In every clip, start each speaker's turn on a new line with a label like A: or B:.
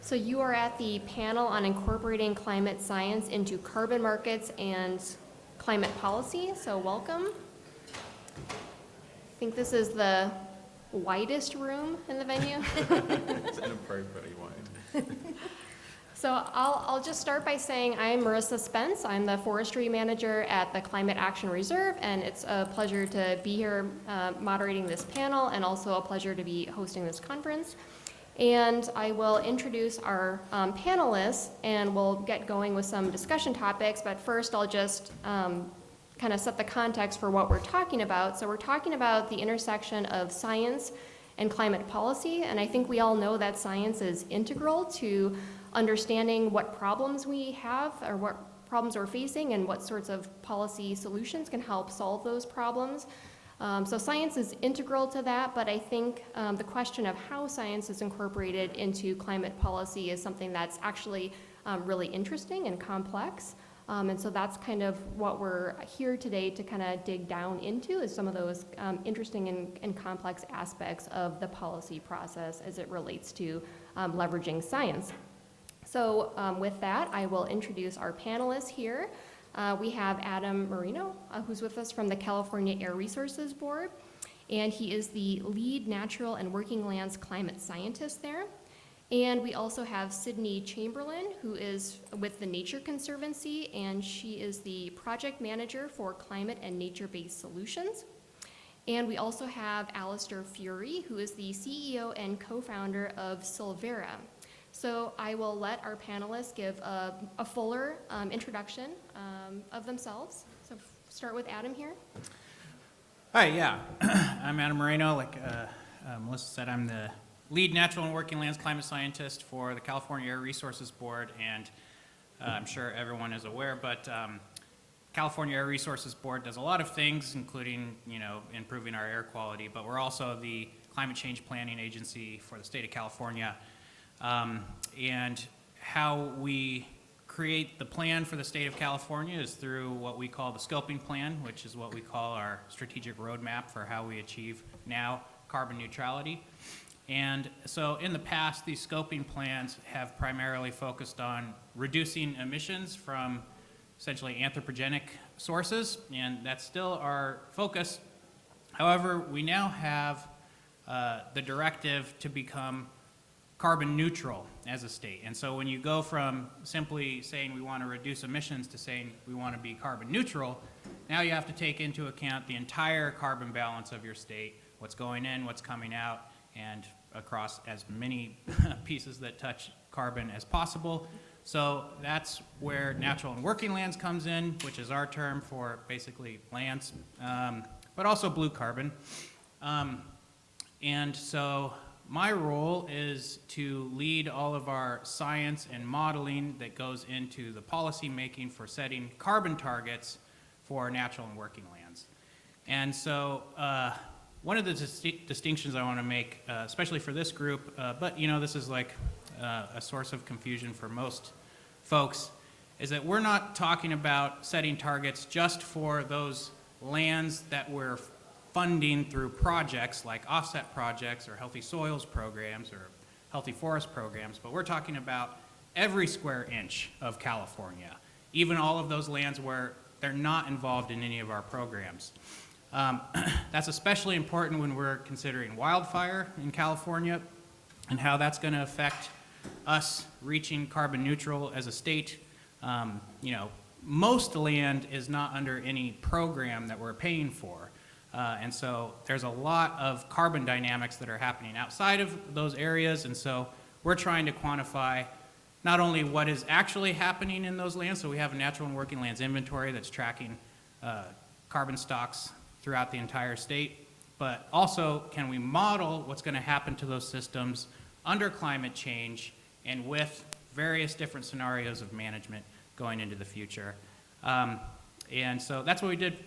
A: So you are at the panel on incorporating climate science into carbon markets and climate policy, so welcome. I think this is the widest room in the venue.
B: It's inappropriately wide.
A: So I'll just start by saying I'm Marissa Spence. I'm the forestry manager at the Climate Action Reserve, and it's a pleasure to be here moderating this panel, and also a pleasure to be hosting this conference. And I will introduce our panelists, and we'll get going with some discussion topics, but first I'll just kind of set the context for what we're talking about. So we're talking about the intersection of science and climate policy, and I think we all know that science is integral to understanding what problems we have or what problems we're facing and what sorts of policy solutions can help solve those problems. So science is integral to that, but I think the question of how science is incorporated into climate policy is something that's actually really interesting and complex. And so that's kind of what we're here today to kind of dig down into, is some of those interesting and complex aspects of the policy process as it relates to leveraging science. So with that, I will introduce our panelists here. We have Adam Moreno, who's with us from the California Air Resources Board, and he is the lead natural and working lands climate scientist there. And we also have Sydney Chamberlin, who is with the Nature Conservancy, and she is the project manager for climate and nature-based solutions. And we also have Allister Furey, who is the CEO and co-founder of Sylvera. So I will let our panelists give a fuller introduction of themselves. So start with Adam here.
C: Hi, yeah. I'm Adam Moreno. Like Melissa said, I'm the lead natural and working lands climate scientist for the California Air Resources Board, and I'm sure everyone is aware, but California Air Resources Board does a lot of things, including, improving our air quality, but we're also the climate change planning agency for the state of California. And how we create the plan for the state of California is through what we call the scoping plan, which is what we call our strategic roadmap for how we achieve now carbon neutrality. And so in the past, these scoping plans have primarily focused on reducing emissions from essentially anthropogenic sources, and that's still our focus. However, we now have the directive to become carbon neutral as a state. And so when you go from simply saying we want to reduce emissions to saying we want to be carbon neutral, now you have to take into account the entire carbon balance of your state, what's going in, what's coming out, and across as many pieces that touch carbon as possible. So that's where natural and working lands comes in, which is our term for basically lands, but also blue carbon. And so my role is to lead all of our science and modeling that goes into the policy making for setting carbon targets for natural and working lands. And so one of the distinctions I want to make, especially for this group, but this is like a source of confusion for most folks, is that we're not talking about setting targets just for those lands that we're funding through projects like offset projects or healthy soils programs or healthy forest programs, but we're talking about every square inch of California, even all of those lands where they're not involved in any of our programs. That's especially important when we're considering wildfire in California and how that's going to affect us reaching carbon neutral as a state. Most land is not under any program that we're paying for. And so there's a lot of carbon dynamics that are happening outside of those areas. And so we're trying to quantify not only what is actually happening in those lands, so we have a natural and working lands inventory that's tracking carbon stocks throughout the entire state, but also can we model what's going to happen to those systems under climate change and with various different scenarios of management going into the future. And so that's what we did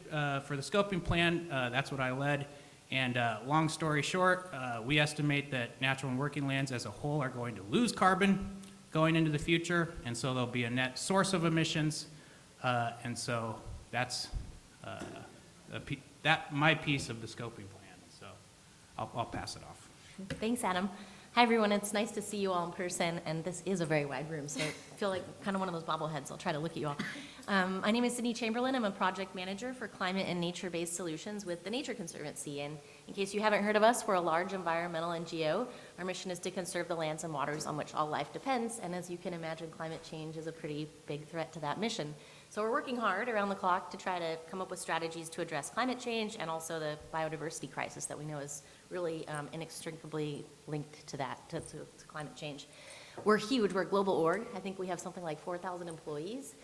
C: for the scoping plan. That's what I led. And long story short, we estimate that natural and working lands as a whole are going to lose carbon going into the future, and so there'll be a net source of emissions. And so that's my piece of the scoping plan. So I'll pass it off.
D: Thanks, Adam. Hi, everyone. It's nice to see you all in person, and this is a very wide room, so I feel like kind of one of those bobbleheads. I'll try to look at you all. My name is Sydney Chamberlin. I'm a project manager for climate and nature-based solutions with the Nature Conservancy. And in case you haven't heard of us, we're a large environmental NGO. Our mission is to conserve the lands and waters on which all life depends, and as you can imagine, climate change is a pretty big threat to that mission. So we're working hard around the clock to try to come up with strategies to address climate change and also the biodiversity crisis that we know is really inextricably linked to that, to climate change. We're huge, we're a global org. I think we have something like 4,000 employees.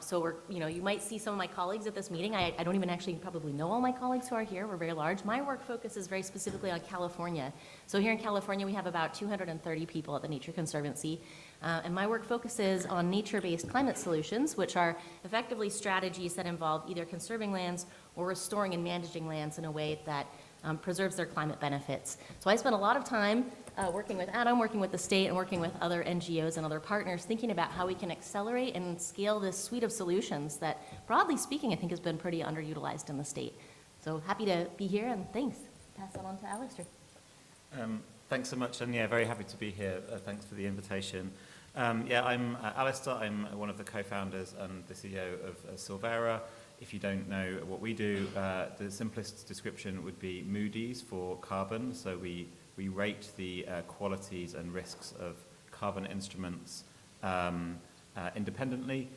D: So we're, you might see some of my colleagues at this meeting. I don't even actually probably know all my colleagues who are here. We're very large. My work focuses very specifically on California. So here in California, we have about 230 people at the Nature Conservancy. And my work focuses on nature-based climate solutions, which are effectively strategies that involve either conserving lands or restoring and managing lands in a way that preserves their climate benefits. So I spent a lot of time working with Adam, working with the state, and working with other NGOs and other partners, thinking about how we can accelerate and scale this suite of solutions that, broadly speaking, I think has been pretty underutilized in the state. So happy to be here, and thanks. Pass that on to Allister.
B: Thanks so much, and yeah, very happy to be here. Thanks for the invitation. Yeah, I'm Allister. I'm one of the co-founders and the CEO of Sylvera. If you don't know what we do, the simplest description would be Moody's for carbon. So we rate the qualities and risks of carbon instruments independently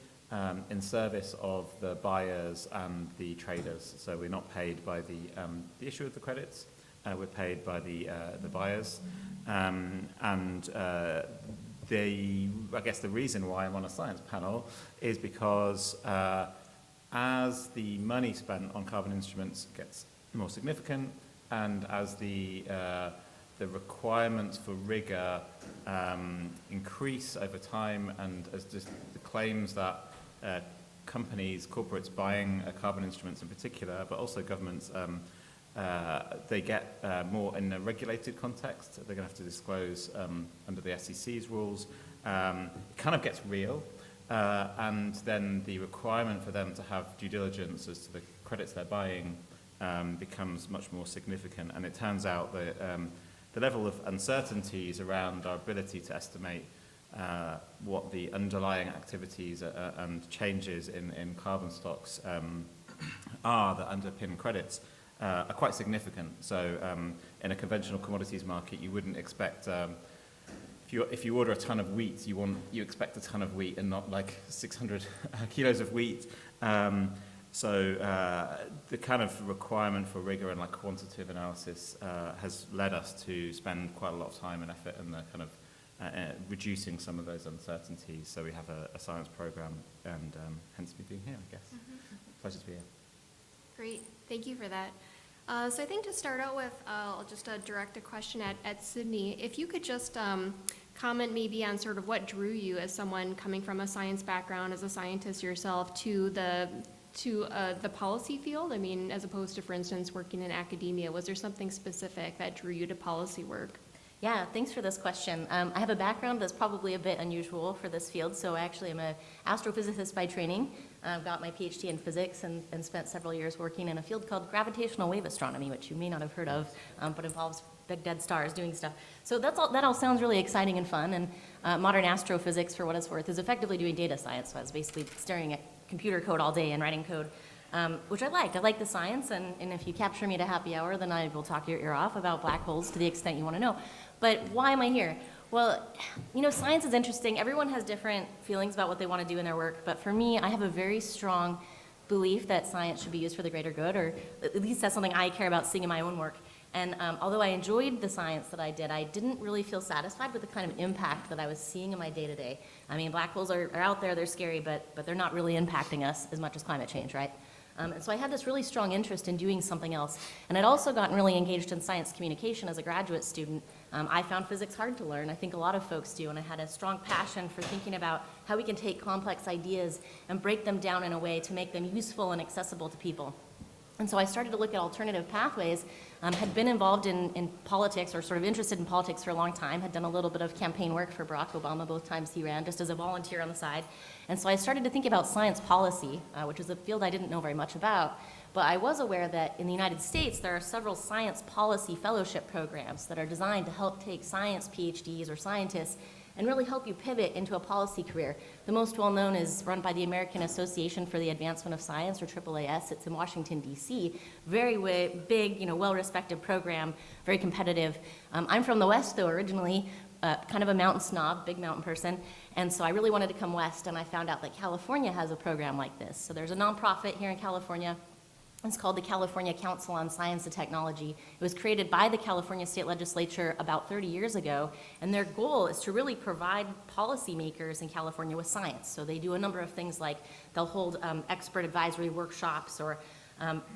B: in service of the buyers and the traders. So we're not paid by the issue of the credits. We're paid by the buyers. I guess the reason why I'm on a science panel is because as the money spent on carbon instruments gets more significant, and as the requirements for rigor increase over time, and as just the claims that companies, corporates buying carbon instruments in particular, but also governments, they get more in a regulated context. They're going to have to disclose under the SEC's rules. It kind of gets real. And then the requirement for them to have due diligence as to the credits they're buying becomes much more significant. And it turns out that the level of uncertainties around our ability to estimate what the underlying activities and changes in carbon stocks are that underpin credits are quite significant. So in a conventional commodities market, you wouldn't expect if you order a ton of wheat, you expect a ton of wheat and not like 600 kilos of wheat. So the kind of requirement for rigor and like quantitative analysis has led us to spend quite a lot of time and effort in the kind of reducing some of those uncertainties. So we have a science program, and hence me being here, I guess. Pleasure to be here.
A: Great, thank you for that. So I think to start out with, I'll just direct a question at Sydney. If you could just comment maybe on sort of what drew you as someone coming from a science background, as a scientist yourself, to the policy field? I mean, as opposed to, for instance, working in academia, was there something specific that drew you to policy work?
D: Yeah, thanks for this question. I have a background that's probably a bit unusual for this field. So I actually am an astrophysicist by training. I've got my PhD in physics and spent several years working in a field called gravitational wave astronomy, which you may not have heard of, but involves big dead stars doing stuff. So that all sounds really exciting and fun. And modern astrophysics, for what it's worth, is effectively doing data science. So I was basically staring at computer code all day and writing code, which I liked. I like the science, and if you capture me at a happy hour, then I will talk your ear off about black holes to the extent you want to know. But why am I here? Well, science is interesting. Everyone has different feelings about what they want to do in their work, but for me, I have a very strong belief that science should be used for the greater good, or at least that's something I care about seeing in my own work. And although I enjoyed the science that I did, I didn't really feel satisfied with the kind of impact that I was seeing in my day-to-day. I mean, black holes are out there, they're scary, but they're not really impacting us as much as climate change, right? And so I had this really strong interest in doing something else. And I'd also gotten really engaged in science communication as a graduate student. I found physics hard to learn. I think a lot of folks do. And I had a strong passion for thinking about how we can take complex ideas and break them down in a way to make them useful and accessible to people. And so I started to look at alternative pathways, had been involved in politics or sort of interested in politics for a long time, had done a little bit of campaign work for Barack Obama both times he ran, just as a volunteer on the side. And so I started to think about science policy, which is a field I didn't know very much about. But I was aware that in the United States, there are several science policy fellowship programs that are designed to help take science PhDs or scientists and really help you pivot into a policy career. The most well-known is run by the American Association for the Advancement of Science, or AAAS. It's in Washington, D.C. Very big, well-respected program, very competitive. I'm from the West, though, originally, kind of a mountain snob, big mountain person, and so I really wanted to come west, and I found out that California has a program like this. So there's a nonprofit here in California. It's called the California Council on Science and Technology. It was created by the California State Legislature about 30 years ago, and their goal is to really provide policymakers in California with science. So they do a number of things like they'll hold expert advisory workshops or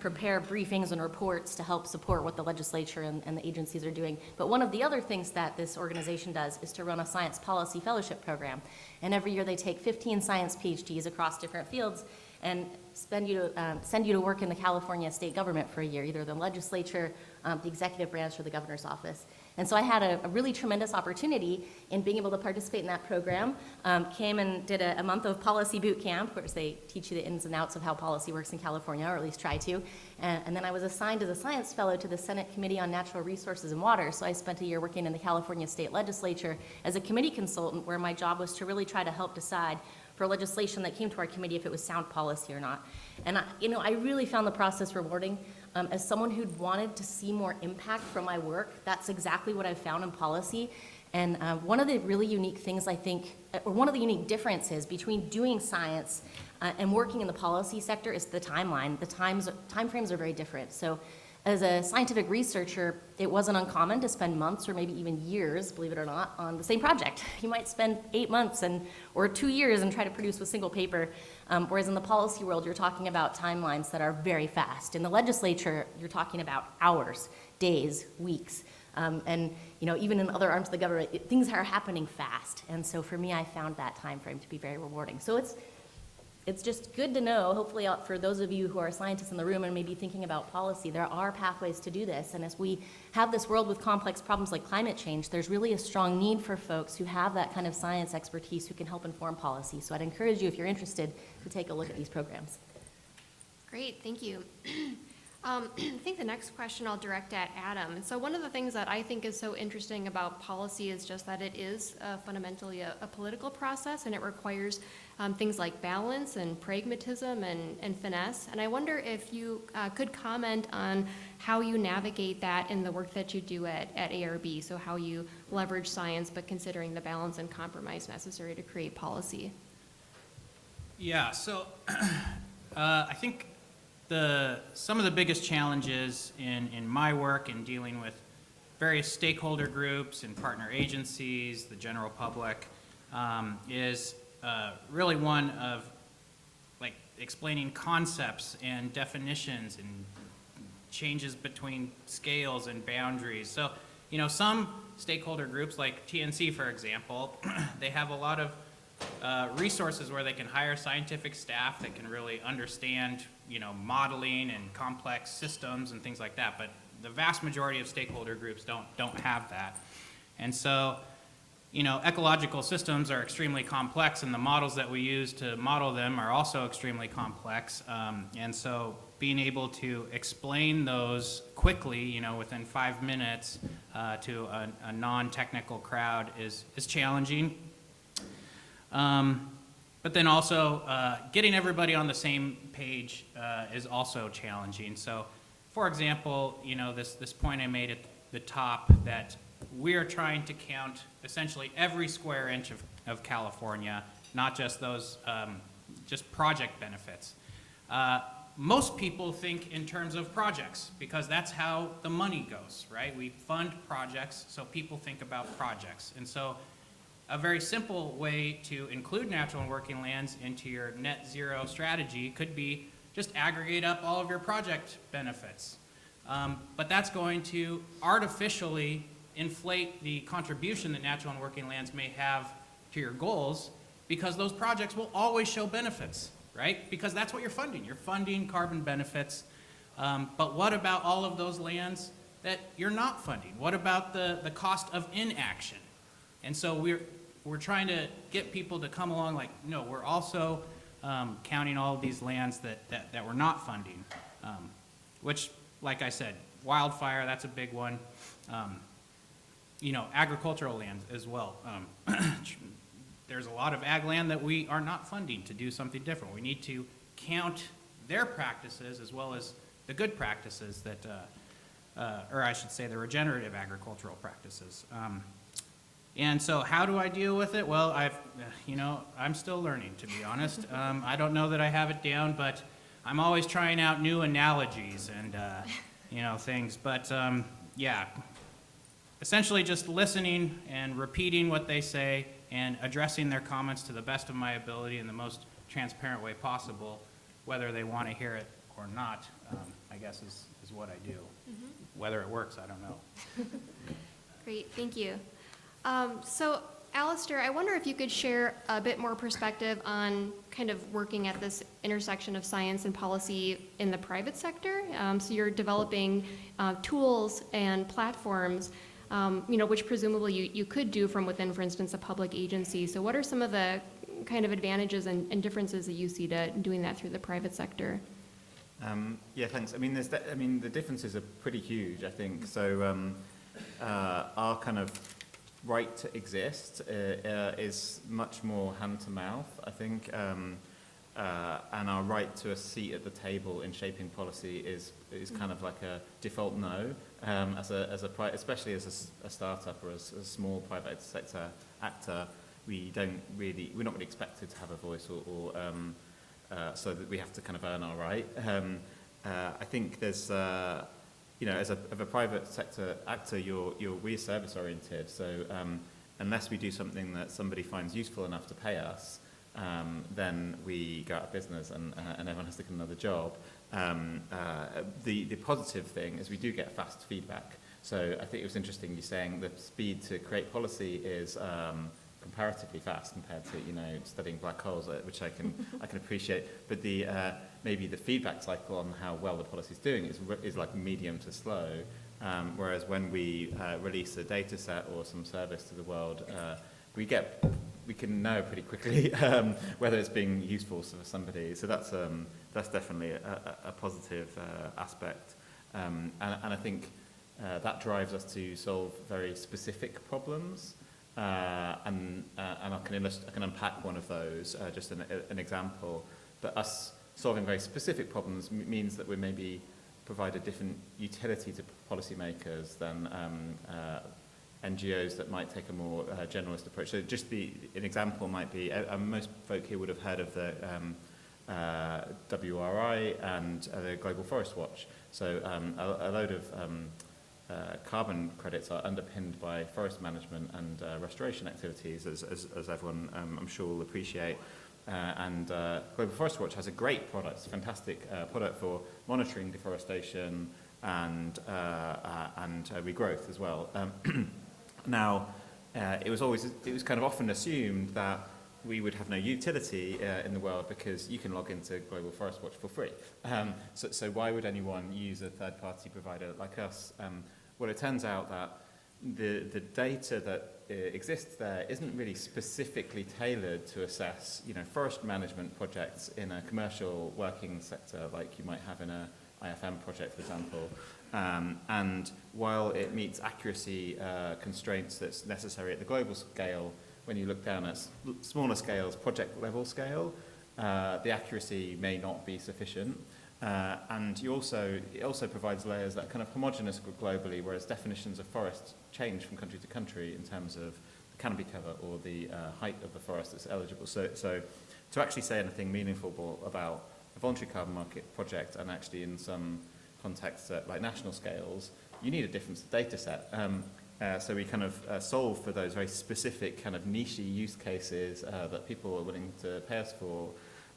D: prepare briefings and reports to help support what the legislature and the agencies are doing. But one of the other things that this organization does is to run a science policy fellowship program. And every year they take 15 science PhDs across different fields and send you to work in the California state government for a year, either the legislature, the executive branch, or the governor's office. And so I had a really tremendous opportunity in being able to participate in that program. Came and did a month of policy boot camp, where they teach you the ins and outs of how policy works in California, or at least try to. And then I was assigned as a science fellow to the Senate Committee on Natural Resources and Water. So I spent a year working in the California State Legislature as a committee consultant, where my job was to really try to help decide for legislation that came to our committee if it was sound policy or not. And I really found the process rewarding. As someone who'd wanted to see more impact from my work, that's exactly what I found in policy. And one of the really unique things, I think, or one of the unique differences between doing science and working in the policy sector is the timeline. The time frames are very different. So as a scientific researcher, it wasn't uncommon to spend months or maybe even years, believe it or not, on the same project. You might spend 8 months or 2 years and try to produce a single paper, whereas in the policy world, you're talking about timelines that are very fast. In the legislature, you're talking about hours, days, weeks, and even in other arms of the government, things are happening fast. And so for me, I found that time frame to be very rewarding. So it's just good to know, hopefully for those of you who are scientists in the room and maybe thinking about policy, there are pathways to do this. And as we have this world with complex problems like climate change, there's really a strong need for folks who have that kind of science expertise who can help inform policy. So I'd encourage you, if you're interested, to take a look at these programs.
A: Great, thank you. I think the next question I'll direct at Adam. And so one of the things that I think is so interesting about policy is just that it is fundamentally a political process, and it requires things like balance and pragmatism and finesse. And I wonder if you could comment on how you navigate that in the work that you do at ARB, so how you leverage science but considering the balance and compromise necessary to create policy.
C: Yeah, so I think some of the biggest challenges in my work in dealing with various stakeholder groups and partner agencies, the general public, is really one of explaining concepts and definitions and changes between scales and boundaries. So, some stakeholder groups like TNC, for example, they have a lot of resources where they can hire scientific staff that can really understand, modeling and complex systems and things like that. But the vast majority of stakeholder groups don't have that. And so, ecological systems are extremely complex, and the models that we use to model them are also extremely complex. And so being able to explain those quickly, within 5 minutes to a non-technical crowd is challenging. But then also getting everybody on the same page is also challenging. So, for example, this point I made at the top that we are trying to count essentially every square inch of California, not just those just project benefits. Most people think in terms of projects because that's how the money goes, right? We fund projects, so people think about projects. And so a very simple way to include natural and working lands into your net zero strategy could be just aggregate up all of your project benefits. But that's going to artificially inflate the contribution that natural and working lands may have to your goals, because those projects will always show benefits, right? Because that's what you're funding. You're funding carbon benefits. But what about all of those lands that you're not funding? What about the cost of inaction? And so we're trying to get people to come along like, no, we're also counting all of these lands that we're not funding, which, like I said, wildfire, that's a big one. Agricultural land as well. There's a lot of ag land that we are not funding to do something different. We need to count their practices as well as the good practices that, or I should say the regenerative agricultural practices. And so how do I deal with it? Well, I'm still learning, to be honest. I don't know that I have it down, but I'm always trying out new analogies and, things. But, essentially just listening and repeating what they say and addressing their comments to the best of my ability in the most transparent way possible, whether they want to hear it or not, I guess is what I do. Whether it works, I don't know.
A: Great, thank you. So, Allister, I wonder if you could share a bit more perspective on kind of working at this intersection of science and policy in the private sector. So you're developing tools and platforms, which presumably you could do from within, for instance, a public agency. So what are some of the kind of advantages and differences that you see to doing that through the private sector?
B: Thanks. The differences are pretty huge, I think. So our kind of right to exist is much more hand to mouth, I think, and our right to a seat at the table in shaping policy is kind of like a default no, especially as a startup or as a small private sector actor. We're not really expected to have a voice or so that we have to kind of earn our right. I think there's as a private sector actor, we're service oriented. So unless we do something that somebody finds useful enough to pay us, then we go out of business and everyone has to get another job. The positive thing is we do get fast feedback. So I think it was interesting you saying the speed to create policy is comparatively fast compared to studying black holes, which I can appreciate. But maybe the feedback cycle on how well the policy is doing is like medium to slow. Whereas when we release a data set or some service to the world, we can know pretty quickly whether it's being useful for somebody. So that's definitely a positive aspect, and I think that drives us to solve very specific problems. And I can unpack one of those, just an example. But us solving very specific problems means that we maybe provide a different utility to policymakers than NGOs that might take a more generalist approach. So just an example might be, most folk here would have heard of the WRI and the Global Forest Watch. So a load of carbon credits are underpinned by forest management and restoration activities, as everyone I'm sure will appreciate. And Global Forest Watch has a great product, it's a fantastic product for monitoring deforestation and regrowth as well. Now, it was kind of often assumed that we would have no utility in the world because you can log into Global Forest Watch for free. So why would anyone use a third-party provider like us? Well, it turns out that the data that exists there isn't really specifically tailored to assess, forest management projects in a commercial working sector like you might have in a IFM project, for example. And while it meets accuracy constraints that's necessary at the global scale, when you look down at smaller scales, project level scale, the accuracy may not be sufficient. And it also provides layers that are kind of homogeneous globally, whereas definitions of forest change from country to country in terms of the canopy cover or the height of the forest that's eligible. So to actually say anything meaningful about a voluntary carbon market project, and actually in some contexts at like national scales, you need a different data set. So we kind of solve for those very specific kind of niche use cases that people are willing to pay us for.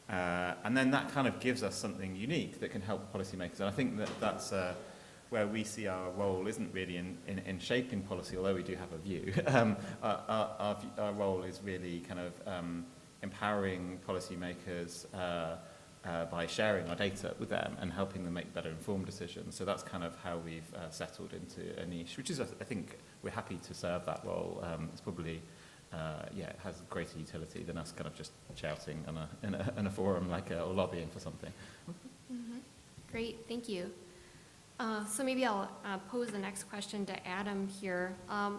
B: And then that kind of gives us something unique that can help policymakers. And I think that's where we see our role isn't really in shaping policy, although we do have a view. Our role is really kind of empowering policymakers by sharing our data with them and helping them make better informed decisions. So that's kind of how we've settled into a niche, which is, I think, we're happy to serve that role. It's probably, it has greater utility than us kind of just shouting in a forum or lobbying for something.
A: Mm-hmm. Great, thank you. So maybe I'll pose the next question to Adam here.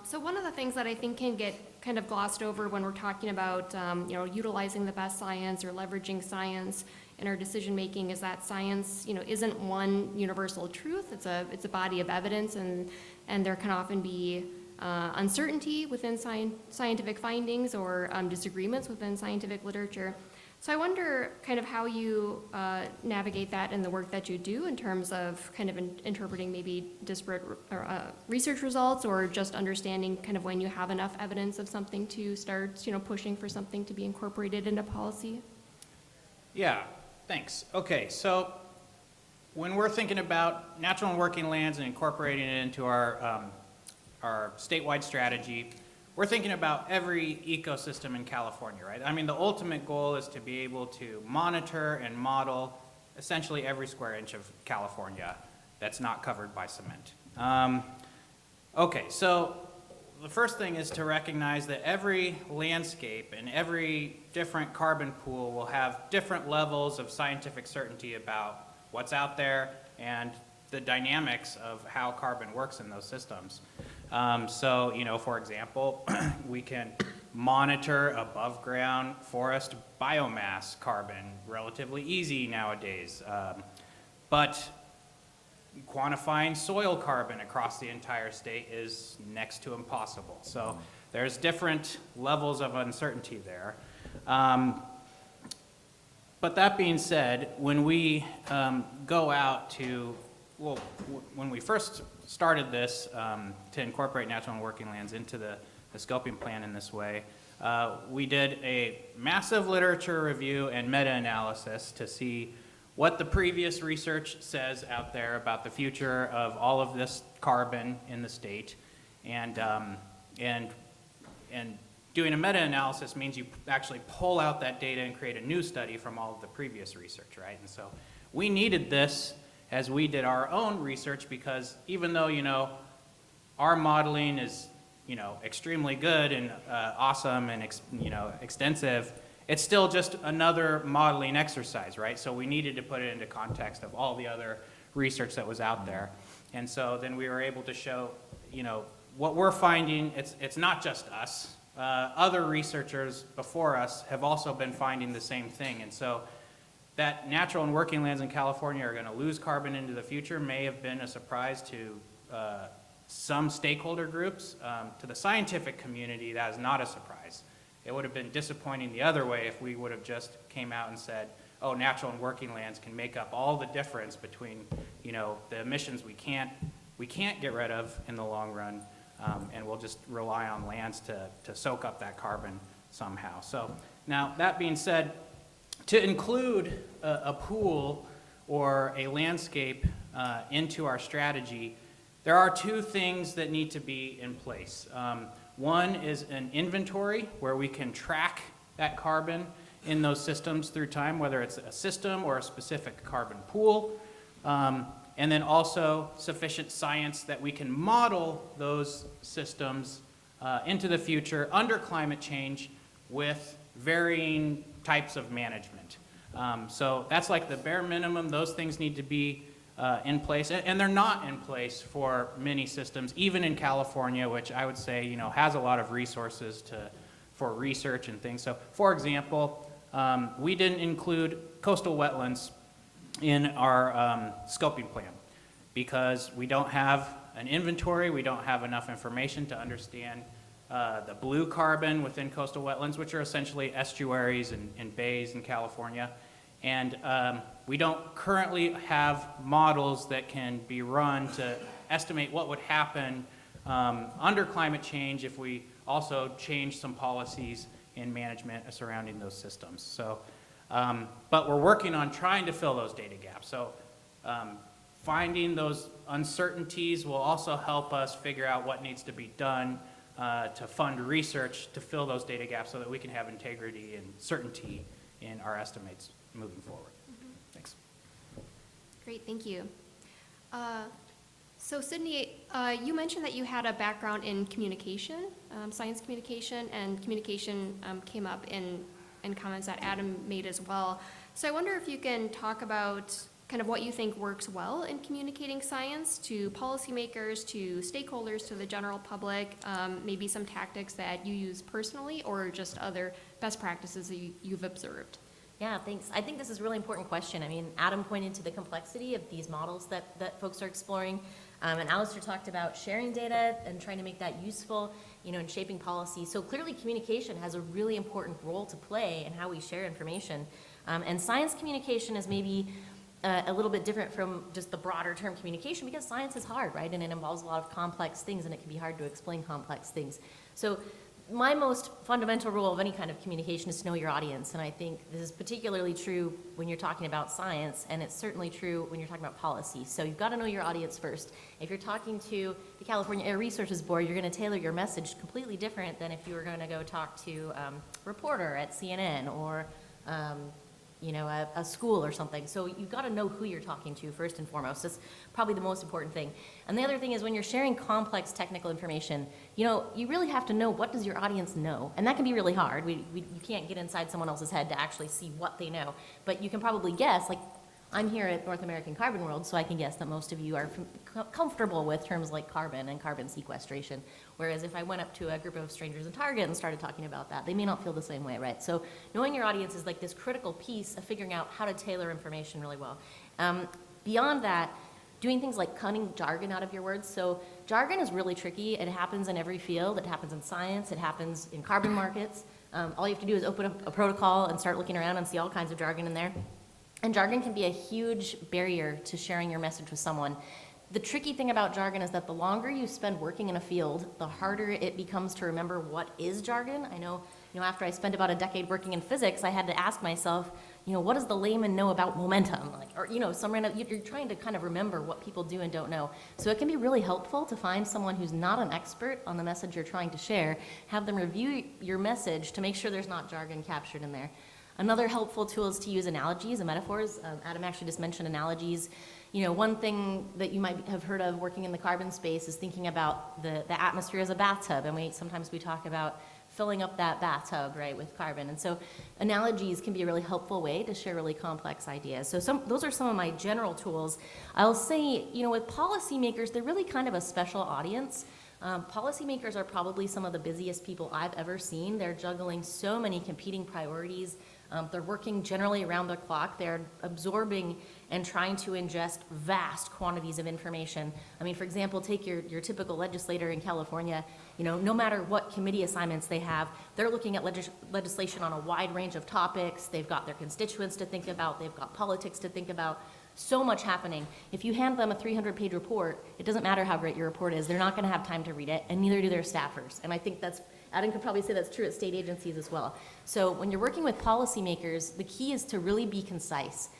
A: So one of the things that I think can get kind of glossed over when we're talking about, utilizing the best science or leveraging science in our decision making is that science, isn't one universal truth. It's a body of evidence, and there can often be uncertainty within scientific findings or disagreements within scientific literature. So I wonder kind of how you navigate that in the work that you do in terms of kind of interpreting maybe disparate research results, or just understanding kind of when you have enough evidence of something to start, pushing for something to be incorporated into policy.
C: Yeah, thanks. Okay, so when we're thinking about natural and working lands and incorporating it into our statewide strategy, we're thinking about every ecosystem in California, right? I mean, the ultimate goal is to be able to monitor and model essentially every square inch of California that's not covered by cement. Okay, so the first thing is to recognize that every landscape and every different carbon pool will have different levels of scientific certainty about what's out there and the dynamics of how carbon works in those systems. For example, we can monitor above ground forest biomass carbon relatively easy nowadays. But quantifying soil carbon across the entire state is next to impossible. So there's different levels of uncertainty there. But that being said, when we go out to, when we first started this to incorporate natural and working lands into the scoping plan in this way, we did a massive literature review and meta-analysis to see what the previous research says out there about the future of all of this carbon in the state. And doing a meta-analysis means you actually pull out that data and create a new study from all of the previous research, right? And so we needed this as we did our own research, because even though, our modeling is, extremely good and awesome and, extensive, it's still just another modeling exercise, right? So we needed to put it into context of all the other research that was out there. And so then we were able to show, what we're finding, it's not just us. Other researchers before us have also been finding the same thing. And so that natural and working lands in California are going to lose carbon into the future may have been a surprise to some stakeholder groups. To the scientific community, that is not a surprise. It would have been disappointing the other way if we would have just came out and said, oh, natural and working lands can make up all the difference between, the emissions we can't get rid of in the long run, and we'll just rely on lands to soak up that carbon somehow. So now, that being said, to include a pool or a landscape into our strategy, there are two things that need to be in place. One is an inventory where we can track that carbon in those systems through time, whether it's a system or a specific carbon pool. And then also sufficient science that we can model those systems into the future under climate change with varying types of management. So that's like the bare minimum. Those things need to be in place, and they're not in place for many systems, even in California, which I would say has a lot of resources for research and things. So, for example, we didn't include coastal wetlands in our scoping plan because we don't have an inventory, we don't have enough information to understand the blue carbon within coastal wetlands, which are essentially estuaries and bays in California. And we don't currently have models that can be run to estimate what would happen under climate change if we also change some policies in management surrounding those systems. So, but we're working on trying to fill those data gaps. So finding those uncertainties will also help us figure out what needs to be done to fund research to fill those data gaps so that we can have integrity and certainty in our estimates moving forward.
A: Great, thank you. So Sydney, you mentioned that you had a background in communication, science communication, and communication came up in comments that Adam made as well. So I wonder if you can talk about kind of what you think works well in communicating science to policymakers, to stakeholders, to the general public, maybe some tactics that you use personally or just other best practices that you've observed.
D: Yeah, thanks. I think this is a really important question. I mean, Adam pointed to the complexity of these models that folks are exploring, and Allister talked about sharing data and trying to make that useful, in shaping policy. So clearly communication has a really important role to play in how we share information. And science communication is maybe a little bit different from just the broader term communication because science is hard, right? And it involves a lot of complex things and it can be hard to explain complex things. So my most fundamental rule of any kind of communication is to know your audience, and I think this is particularly true when you're talking about science, and it's certainly true when you're talking about policy. So you've got to know your audience first. If you're talking to the California Air Resources Board, you're going to tailor your message completely different than if you were going to go talk to a reporter at CNN or a school or something. So you've got to know who you're talking to first and foremost. That's probably the most important thing. And the other thing is when you're sharing complex technical information, you really have to know what does your audience know. And that can be really hard. You can't get inside someone else's head to actually see what they know. But you can probably guess, like I'm here at North American Carbon World, so I can guess that most of you are comfortable with terms like carbon and carbon sequestration. Whereas if I went up to a group of strangers in Target and started talking about that, they may not feel the same way, right? So knowing your audience is like this critical piece of figuring out how to tailor information really well. Beyond that, doing things like cutting jargon out of your words. So jargon is really tricky. It happens in every field. It happens in science. It happens in carbon markets. All you have to do is open up a protocol and start looking around and see all kinds of jargon in there. And jargon can be a huge barrier to sharing your message with someone. The tricky thing about jargon is that the longer you spend working in a field, the harder it becomes to remember what is jargon. I know, after I spent about a decade working in physics, I had to ask myself, what does the layman know about momentum? You're trying to kind of remember what people do and don't know. So it can be really helpful to find someone who's not an expert on the message you're trying to share, have them review your message to make sure there's not jargon captured in there. Another helpful tool is to use analogies and metaphors. Adam actually just mentioned analogies. One thing that you might have heard of working in the carbon space is thinking about the atmosphere as a bathtub, and sometimes we talk about filling up that bathtub, right, with carbon. And so analogies can be a really helpful way to share really complex ideas. So those are some of my general tools. I'll say, with policymakers, they're really kind of a special audience. Policymakers are probably some of the busiest people I've ever seen. They're juggling so many competing priorities. They're working generally around the clock. They're absorbing and trying to ingest vast quantities of information. I mean, for example, take your typical legislator in California. No matter what committee assignments they have, they're looking at legislation on a wide range of topics. They've got their constituents to think about. They've got politics to think about. So much happening. If you hand them a 300-page report, it doesn't matter how great your report is. They're not going to have time to read it, and neither do their staffers. And I think Adam could probably say that's true at state agencies as well. So when you're working with policymakers, the key is to really be concise.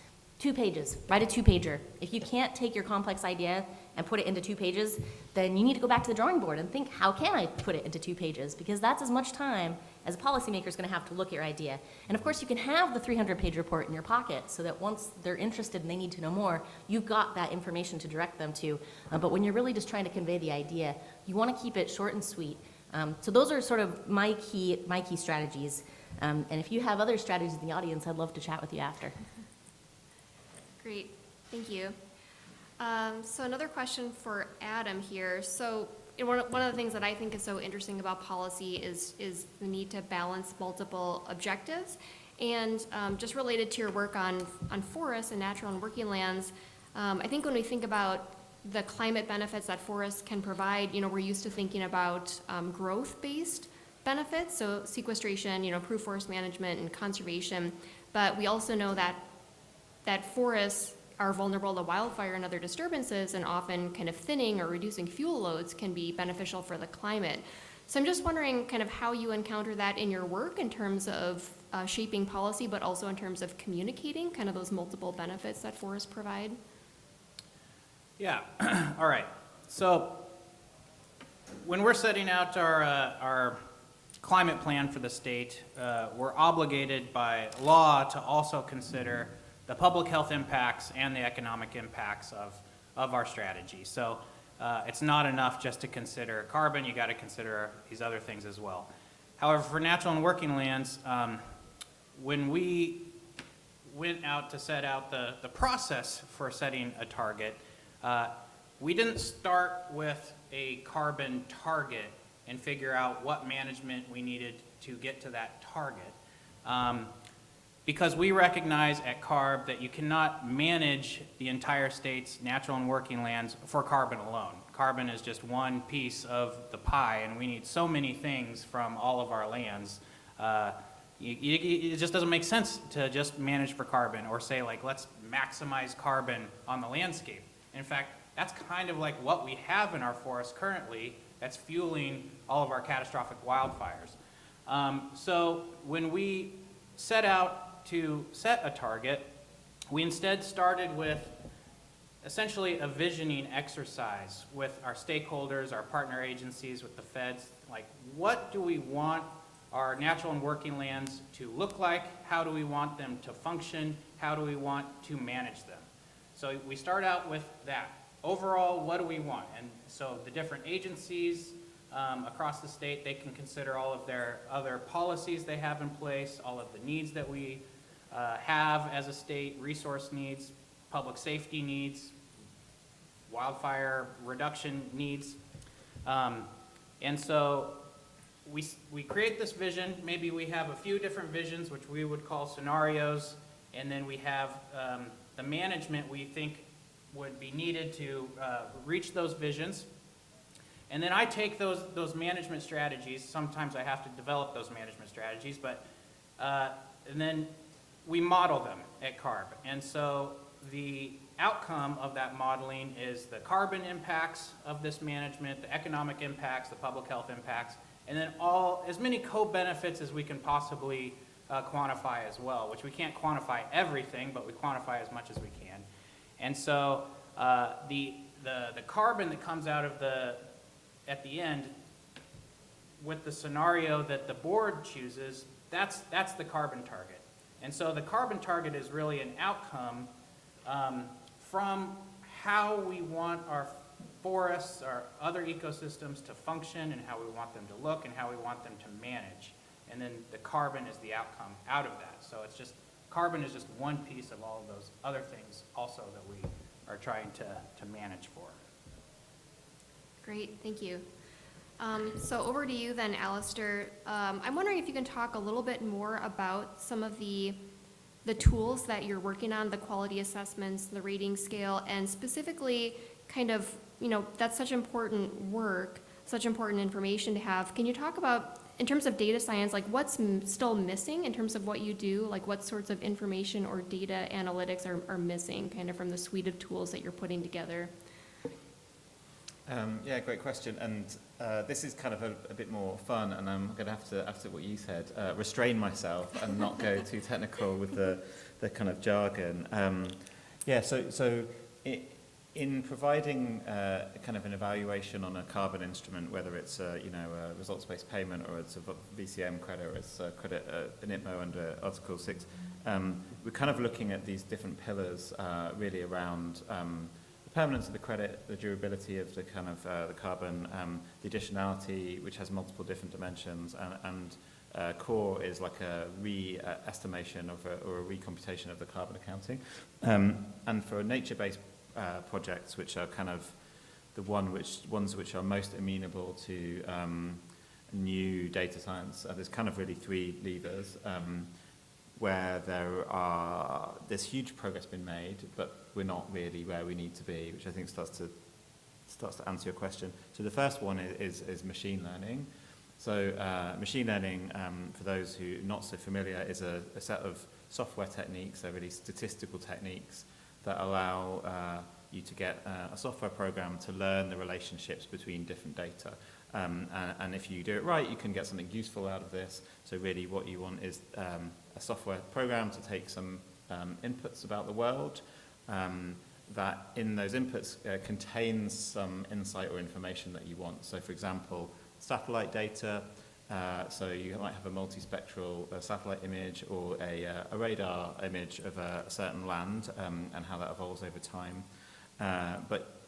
D: 2 pages, write a 2-pager. If you can't take your complex idea and put it into 2 pages, then you need to go back to the drawing board and think, how can I put it into 2 pages? Because that's as much time as a policymaker is going to have to look at your idea. And of course, you can have the 300-page report in your pocket so that once they're interested and they need to know more, you've got that information to direct them to. But when you're really just trying to convey the idea, you want to keep it short and sweet. So those are sort of my key strategies. And if you have other strategies in the audience, I'd love to chat with you after.
A: Great, thank you. So another question for Adam here. So one of the things that I think is so interesting about policy is the need to balance multiple objectives. And just related to your work on forests and natural and working lands, I think when we think about the climate benefits that forests can provide, we're used to thinking about growth-based benefits, so sequestration, improved forest management and conservation. But we also know that forests are vulnerable to wildfire and other disturbances, and often kind of thinning or reducing fuel loads can be beneficial for the climate. So I'm just wondering kind of how you encounter that in your work in terms of shaping policy, but also in terms of communicating kind of those multiple benefits that forests provide.
C: Yeah, all right. So when we're setting out our climate plan for the state, we're obligated by law to also consider the public health impacts and the economic impacts of our strategy. So it's not enough just to consider carbon, you got to consider these other things as well. However, for natural and working lands, when we went out to set out the process for setting a target, we didn't start with a carbon target and figure out what management we needed to get to that target. Because we recognize at CARB that you cannot manage the entire state's natural and working lands for carbon alone. Carbon is just one piece of the pie, and we need so many things from all of our lands. It just doesn't make sense to just manage for carbon or say, like, let's maximize carbon on the landscape. In fact, that's kind of like what we have in our forests currently that's fueling all of our catastrophic wildfires. So when we set out to set a target, we instead started with essentially a visioning exercise with our stakeholders, our partner agencies, with the feds. Like, what do we want our natural and working lands to look like? How do we want them to function? How do we want to manage them? So we start out with that. Overall, what do we want? And so the different agencies across the state, they can consider all of their other policies they have in place, all of the needs that we have as a state, resource needs, public safety needs, wildfire reduction needs. And so we create this vision. Maybe we have a few different visions, which we would call scenarios, and then we have the management we think would be needed to reach those visions. And then I take those management strategies. Sometimes I have to develop those management strategies, but and then we model them at CARB. And so the outcome of that modeling is the carbon impacts of this management, the economic impacts, the public health impacts, and then as many co-benefits as we can possibly quantify as well, which we can't quantify everything, but we quantify as much as we can. And so the carbon that comes out of at the end, with the scenario that the board chooses, that's the carbon target. And so the carbon target is really an outcome from how we want our forests, our other ecosystems to function, and how we want them to look, and how we want them to manage. And then the carbon is the outcome out of that. So it's just, carbon is just one piece of all of those other things also that we are trying to manage for.
A: Great, thank you. So over to you then, Allister. I'm wondering if you can talk a little bit more about some of the tools that you're working on, the quality assessments, the rating scale, and specifically kind of, that's such important work, such important information to have. Can you talk about, in terms of data science, like what's still missing in terms of what you do? Like what sorts of information or data analytics are missing kind of from the suite of tools that you're putting together?
B: Yeah, great question. And this is kind of a bit more fun, and I'm going to have to, after what you said, restrain myself and not go too technical with the kind of jargon. Yeah, so in providing kind of an evaluation on a carbon instrument, whether it's a results-based payment or it's a VCM credit or it's a credit an ITMO under Article 6, we're kind of looking at these different pillars really around permanence of the credit, the durability of the kind of the carbon, the additionality, which has multiple different dimensions, and core is like a re-estimation or a recomputation of the carbon accounting. And for nature-based projects, which are kind of the ones which are most amenable to new data science, there's kind of really three levers. Where there's huge progress been made, but we're not really where we need to be, which I think starts to answer your question. So the first one is machine learning. So machine learning, for those who are not so familiar, is a set of software techniques, so really statistical techniques that allow you to get a software program to learn the relationships between different data. And if you do it right, you can get something useful out of this. So really what you want is a software program to take some inputs about the world that in those inputs contains some insight or information that you want. So for example, satellite data, So you might have a multispectral satellite image or a radar image of a certain land and how that evolves over time. But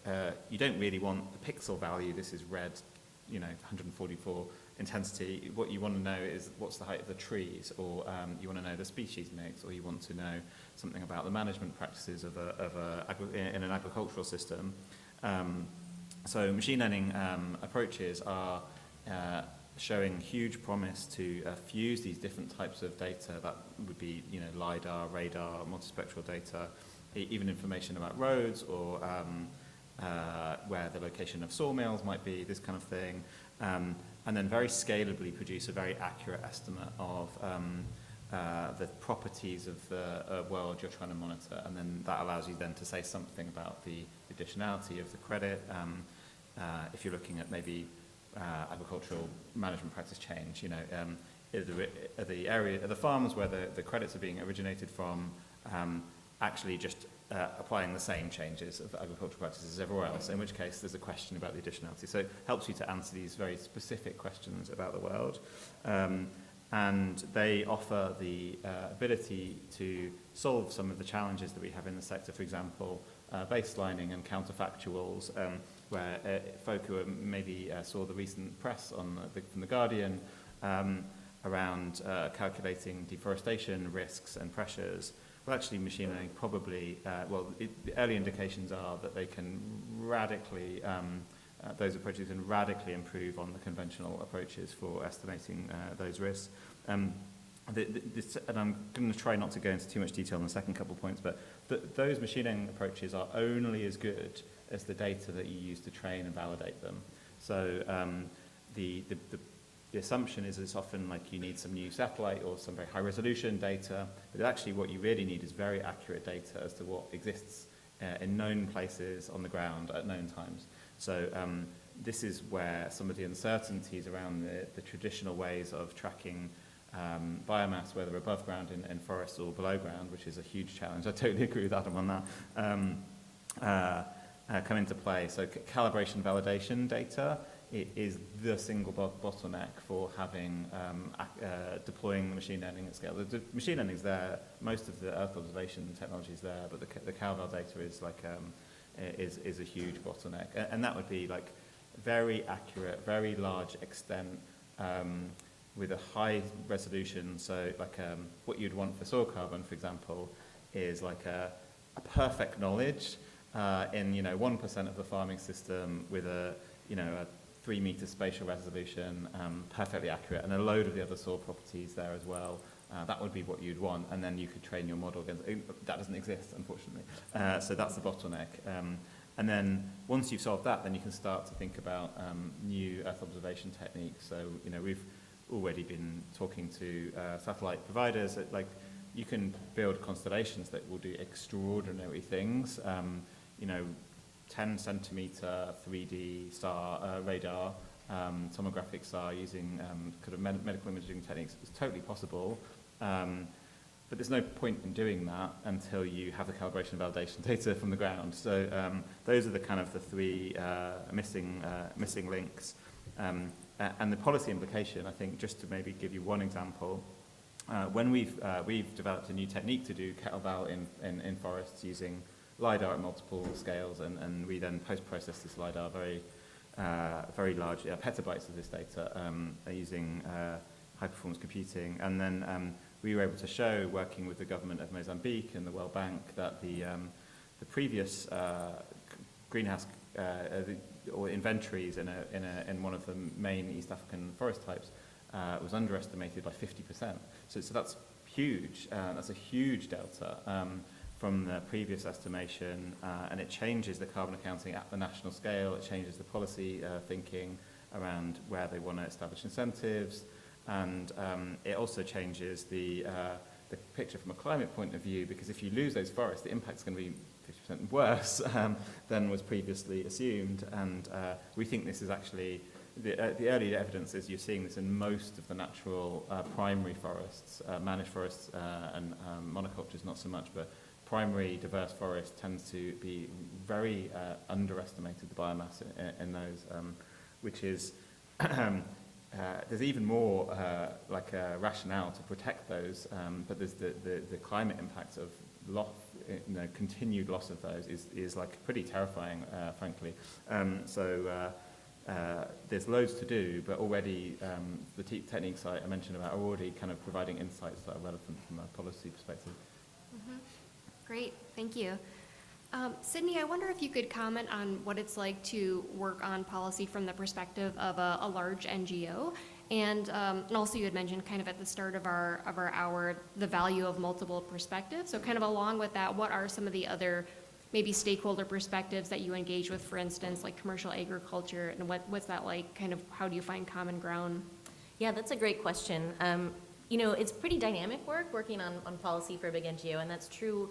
B: you don't really want the pixel value. This is red, 144 intensity. What you want to know is what's the height of the trees, or you want to know the species mix, or you want to know something about the management practices in an agricultural system. So machine learning approaches are showing huge promise to fuse these different types of data. That would be, LiDAR, radar, multispectral data, even information about roads or where the location of sawmills might be, this kind of thing, and then very scalably produce a very accurate estimate of the properties of the world you're trying to monitor, and then that allows you then to say something about the additionality of the credit. If you're looking at maybe agricultural management practice change, are the farms where the credits are being originated from actually just applying the same changes of agricultural practices as everywhere else, in which case there's a question about the additionality. So it helps you to answer these very specific questions about the world. And they offer the ability to solve some of the challenges that we have in the sector, for example, baselining and counterfactuals, where folk who maybe saw the recent press from The Guardian around calculating deforestation risks and pressures. Well, actually, machine learning probably, the early indications are that they can radically, those approaches can radically improve on the conventional approaches for estimating those risks. And I'm going to try not to go into too much detail on the second couple of points, but those machine learning approaches are only as good as the data that you use to train and validate them. So the assumption is it's often like you need some new satellite or some very high resolution data, but actually what you really need is very accurate data as to what exists in known places on the ground at known times. So this is where some of the uncertainties around the traditional ways of tracking biomass, whether above ground in forests or below ground, which is a huge challenge. I totally agree with Adam on that. Come into play. So calibration validation data is the single bottleneck for having deploying the machine learning at scale. The machine learning is there, most of the Earth observation technology is there, but the CalVal data is like is a huge bottleneck, and that would be like very accurate, very large extent with a high resolution. So like what you'd want for soil carbon, for example, is like a perfect knowledge in 1% of the farming system with a 3-meter spatial resolution, perfectly accurate, and a load of the other soil properties there as well. That would be what you'd want, and then you could train your model against. That doesn't exist, unfortunately. So that's the bottleneck. And then once you've solved that, then you can start to think about new Earth observation techniques. So we've already been talking to satellite providers. Like you can build constellations that will do extraordinary things. 10 centimeter 3D star radar, tomographic star using kind of medical imaging techniques is totally possible. But there's no point in doing that until you have the calibration and validation data from the ground. So those are the kind of the three missing links. And the policy implication, I think, just to maybe give you one example, when we've developed a new technique to do CalVal in forests using LiDAR at multiple scales, and we then post-process this LiDAR very large petabytes of this data using high-performance computing. And then we were able to show, working with the government of Mozambique and the World Bank, that the previous greenhouse or inventories in one of the main East African forest types was underestimated by 50%. So that's huge. That's a huge delta from the previous estimation, and it changes the carbon accounting at the national scale. It changes the policy thinking around where they want to establish incentives, and it also changes the picture from a climate point of view, because if you lose those forests, the impact's going to be 50% worse than was previously assumed. And we think this is actually, the early evidence is you're seeing this in most of the natural primary forests, managed forests and monocultures not so much, but primary diverse forest tends to be very underestimated, the biomass in those, which is there's even more rationale to protect those, but there's the climate impact of continued loss of those is like pretty terrifying, frankly. There's loads to do, but already the techniques I mentioned about are already kind of providing insights that are relevant from a policy perspective.
A: Mm-hmm. Great, thank you. Sydney, I wonder if you could comment on what it's like to work on policy from the perspective of a large NGO, and also you had mentioned kind of at the start of our hour the value of multiple perspectives. So kind of along with that, what are some of the other maybe stakeholder perspectives that you engage with, for instance, like commercial agriculture, and what's that like? Kind of how do you find common ground?
D: Yeah, that's a great question. It's pretty dynamic working on policy for a big NGO, and that's true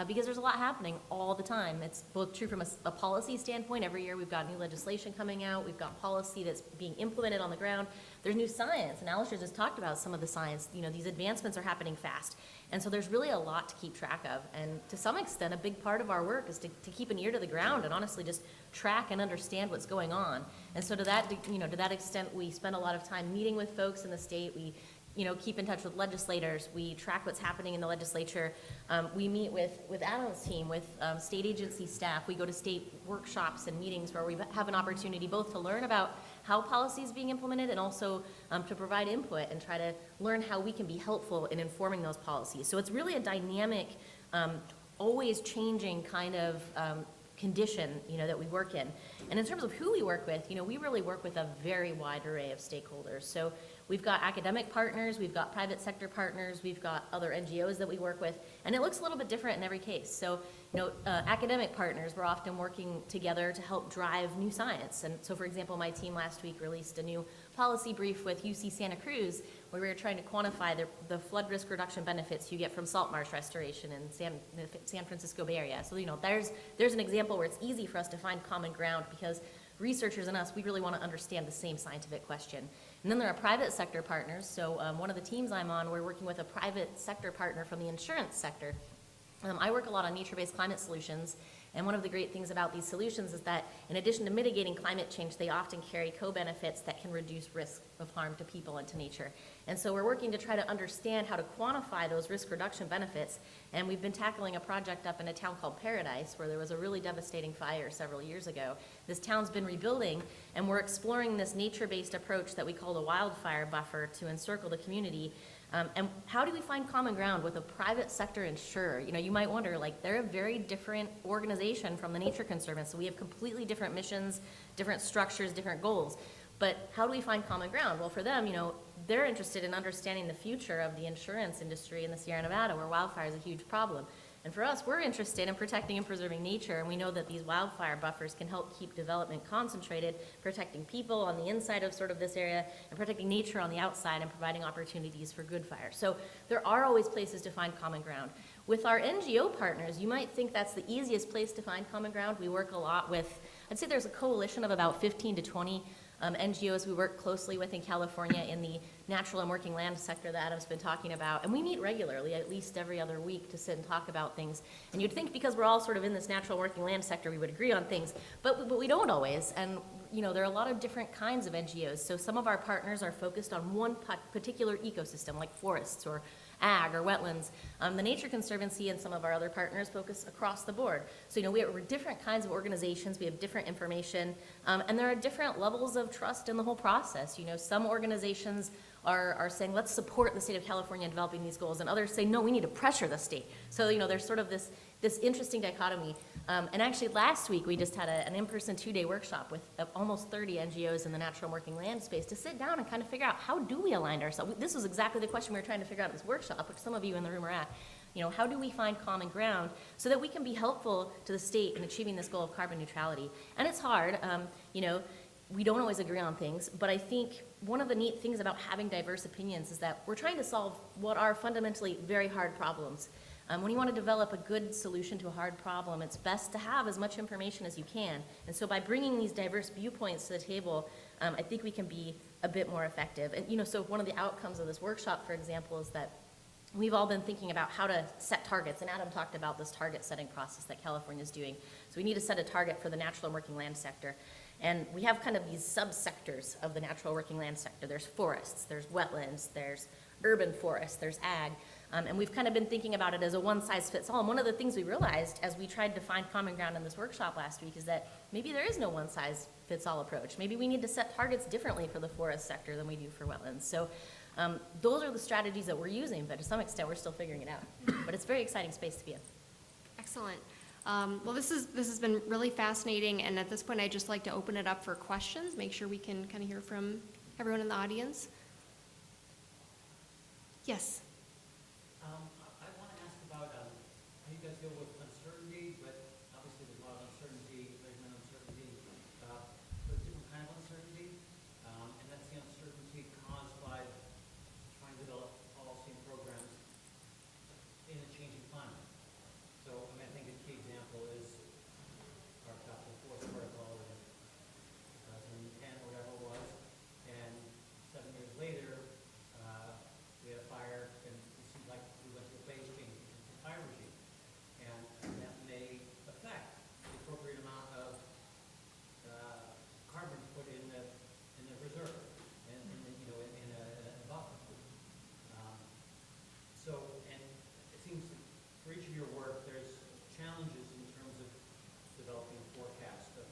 D: because there's a lot happening all the time. It's both true from a policy standpoint. Every year we've got new legislation coming out. We've got policy that's being implemented on the ground. There's new science, and Allister just talked about some of the science. These advancements are happening fast. And so there's really a lot to keep track of. And to some extent, a big part of our work is to keep an ear to the ground and honestly just track and understand what's going on. And so to that extent, we spend a lot of time meeting with folks in the state. We keep in touch with legislators. We track what's happening in the legislature. We meet with Adam's team, with state agency staff. We go to state workshops and meetings where we have an opportunity both to learn about how policy is being implemented and also to provide input and try to learn how we can be helpful in informing those policies. So it's really a dynamic, always changing kind of condition, that we work in. And in terms of who we work with, we really work with a very wide array of stakeholders. So we've got academic partners, we've got private sector partners, we've got other NGOs that we work with, and it looks a little bit different in every case. So, academic partners, we're often working together to help drive new science. And so, for example, my team last week released a new policy brief with UC Santa Cruz, where we were trying to quantify the flood risk reduction benefits you get from salt marsh restoration in the San Francisco Bay Area. So, there's an example where it's easy for us to find common ground because researchers and us, we really want to understand the same scientific question. And then there are private sector partners. So one of the teams I'm on, we're working with a private sector partner from the insurance sector. I work a lot on nature-based climate solutions, and one of the great things about these solutions is that in addition to mitigating climate change, they often carry co-benefits that can reduce risk of harm to people and to nature. And so we're working to try to understand how to quantify those risk reduction benefits, and we've been tackling a project up in a town called Paradise where there was a really devastating fire several years ago. This town's been rebuilding, and we're exploring this nature-based approach that we call the wildfire buffer to encircle the community. And how do we find common ground with a private sector insurer? You might wonder, they're a very different organization from the Nature Conservancy. So we have completely different missions, different structures, different goals. But how do we find common ground? Well, for them, they're interested in understanding the future of the insurance industry in the Sierra Nevada, where wildfire is a huge problem. And for us, we're interested in protecting and preserving nature, and we know that these wildfire buffers can help keep development concentrated, protecting people on the inside of sort of this area, and protecting nature on the outside, and providing opportunities for good fire. So there are always places to find common ground. With our NGO partners, you might think that's the easiest place to find common ground. We work a lot with, I'd say there's a coalition of about 15 to 20 NGOs we work closely with in California in the natural and working land sector that Adam's been talking about. And we meet regularly, at least every other week, to sit and talk about things. And you'd think because we're all sort of in this natural working land sector, we would agree on things, but we don't always. And there are a lot of different kinds of NGOs. So some of our partners are focused on one particular ecosystem, like forests or ag or wetlands. The Nature Conservancy and some of our other partners focus across the board. So, we're different kinds of organizations, we have different information, and there are different levels of trust in the whole process. Some organizations are saying, let's support the state of California in developing these goals, and others say, no, we need to pressure the state. So, there's sort of this interesting dichotomy. And actually last week we just had an in-person 2-day workshop with almost 30 NGOs in the natural and working land space to sit down and kind of figure out how do we align ourselves. This was exactly the question we were trying to figure out at this workshop, which some of you in the room are at. How do we find common ground so that we can be helpful to the state in achieving this goal of carbon neutrality? And it's hard, we don't always agree on things, but I think one of the neat things about having diverse opinions is that we're trying to solve what are fundamentally very hard problems. When you want to develop a good solution to a hard problem, it's best to have as much information as you can. And so by bringing these diverse viewpoints to the table, I think we can be a bit more effective. And so one of the outcomes of this workshop, for example, is that we've all been thinking about how to set targets, and Adam talked about this target setting process that California is doing. So we need to set a target for the natural and working land sector. And we have kind of these subsectors of the natural working land sector. There's forests, there's wetlands, there's urban forests, there's ag. And we've kind of been thinking about it as a one-size-fits-all. And one of the things we realized as we tried to find common ground in this workshop last week is that maybe there is no one-size-fits-all approach. Maybe we need to set targets differently for the forest sector than we do for wetlands. So those are the strategies that we're using, but to some extent we're still figuring it out. But it's a very exciting space to be in.
A: Excellent. Well, this has been really fascinating, and at this point, I'd just like to open it up for questions, make sure we can kind of hear from everyone in the audience. Yes?
E: I want to ask about how you guys deal with uncertainty, but obviously there's a lot of uncertainty, measurement uncertainty, but different kind of uncertainty, and that's the uncertainty caused by trying to develop policy and programs in a changing climate. So, I mean, I think a key example is our capital force protocol in 2010 or whatever it was, and 7 years later, we had a fire, and it seemed like we went through a phase change in the fire regime, and that may affect the appropriate amount of carbon put in the reserve, and in a buffer. So, and it seems that for each of your work, there's challenges in terms of developing a forecast of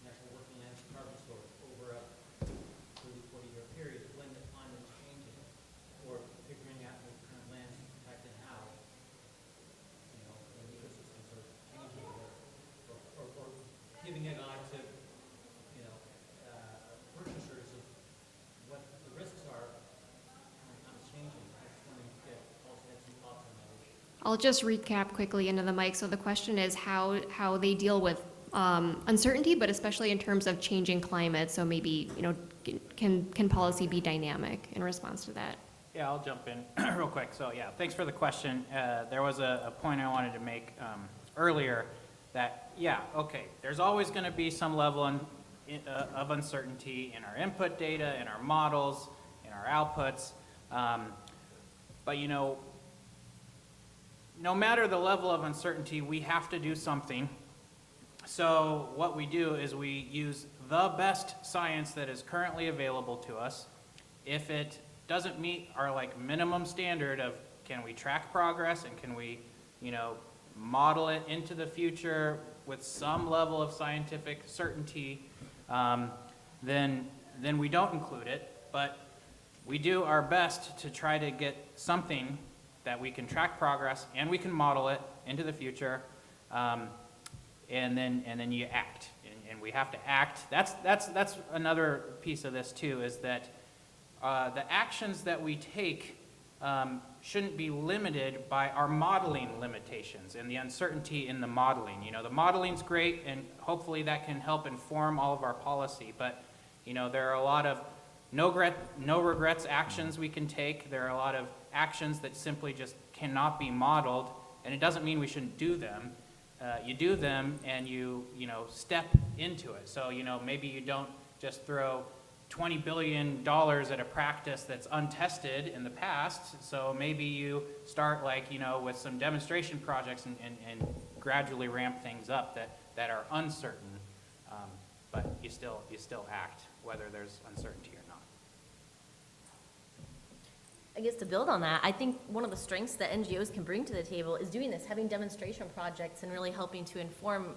E: natural working land carbon storage over a 30, 40-year period when the climate is changing, or figuring out what kind of lands to protect and how, when the ecosystems are changing, or giving a guide to, purchasers of what the risks are when the climate is changing. I just wanted to get, also had some thoughts on that issue.
A: I'll just recap quickly into the mic. So the question is how they deal with uncertainty, but especially in terms of changing climate. So maybe, can policy be dynamic in response to that?
C: Yeah, I'll jump in real quick. So yeah, thanks for the question. There was a point I wanted to make earlier that, yeah, okay, there's always going to be some level of uncertainty in our input data, in our models, in our outputs. But no matter the level of uncertainty, we have to do something. So what we do is we use the best science that is currently available to us. If it doesn't meet our minimum standard of can we track progress and can we, model it into the future with some level of scientific certainty, then we don't include it. But we do our best to try to get something that we can track progress and we can model it into the future, and then you act, and we have to act. That's another piece of this too, is that the actions that we take shouldn't be limited by our modeling limitations and the uncertainty in the modeling. The modeling's great, and hopefully that can help inform all of our policy, but there are a lot of no regrets actions we can take. There are a lot of actions that simply just cannot be modeled, and it doesn't mean we shouldn't do them. You do them and you step into it. So maybe you don't just throw $20 billion at a practice that's untested in the past. So maybe you start with some demonstration projects and gradually ramp things up that are uncertain, but you still act whether there's uncertainty or not.
D: I guess to build on that, I think one of the strengths that NGOs can bring to the table is doing this, having demonstration projects and really helping to inform,